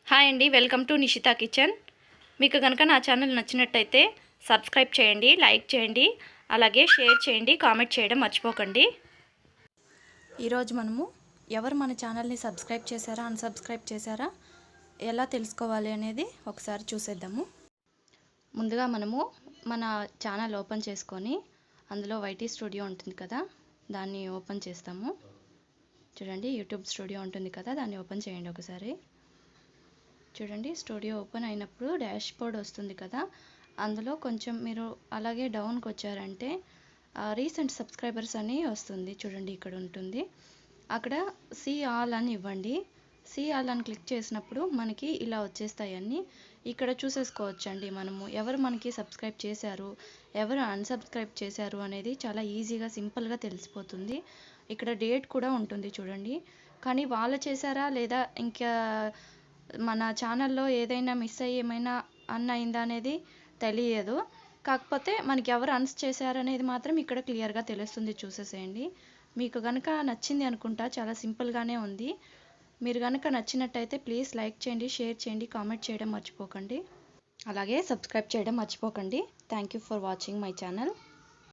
Hi అండి, welcome to Nishita kitchen. మీకు కనుక నా ఛానల్ నచ్చినట్టయితే సబ్స్క్రైబ్ చేయండి, లైక్ చేయండి, అలాగే షేర్ చేయండి, కామెంట్ చేయడం మర్చిపోకండి. ఈరోజు మనము ఎవరు మన ఛానల్ని సబ్స్క్రైబ్ చేశారా, అన్సబ్స్క్రైబ్ చేశారా ఎలా తెలుసుకోవాలి అనేది ఒకసారి చూసేద్దాము. ముందుగా మనము మన ఛానల్ ఓపెన్ చేసుకొని అందులో వైటీ స్టూడియో ఉంటుంది కదా, దాన్ని ఓపెన్ చేస్తాము. చూడండి, యూట్యూబ్ స్టూడియో ఉంటుంది కదా, దాన్ని ఓపెన్ చేయండి ఒకసారి. చూడండి, స్టూడియో ఓపెన్ అయినప్పుడు డాష్ బోర్డ్ వస్తుంది కదా, అందులో కొంచెం మీరు అలాగే డౌన్కి వచ్చారంటే రీసెంట్ సబ్స్క్రైబర్స్ అని వస్తుంది. చూడండి, ఇక్కడ ఉంటుంది. అక్కడ సీ ఆల్ అని ఇవ్వండి. సీ ఆల్ అని క్లిక్ చేసినప్పుడు మనకి ఇలా వచ్చేస్తాయన్నీ. ఇక్కడ చూసేసుకోవచ్చండి మనము ఎవరు మనకి సబ్స్క్రైబ్ చేశారు, ఎవరు అన్సబ్స్క్రైబ్ చేశారు అనేది చాలా ఈజీగా సింపుల్గా తెలిసిపోతుంది. ఇక్కడ డేట్ కూడా ఉంటుంది చూడండి. కానీ వాళ్ళు చేశారా లేదా ఇంకా మన ఛానల్లో ఏదైనా మిస్ అయ్యి ఏమైనా అయిందా అనేది తెలియదు. కాకపోతే మనకి ఎవరు అన్స్ చేశారనేది మాత్రం ఇక్కడ క్లియర్గా తెలుస్తుంది. చూసేసేయండి. మీకు కనుక నచ్చింది అనుకుంటా, చాలా సింపుల్గానే ఉంది. మీరు కనుక నచ్చినట్టయితే ప్లీజ్ లైక్ చేయండి, షేర్ చేయండి, కామెంట్ చేయడం మర్చిపోకండి, అలాగే సబ్స్క్రైబ్ చేయడం మర్చిపోకండి. Thank you for watching my channel.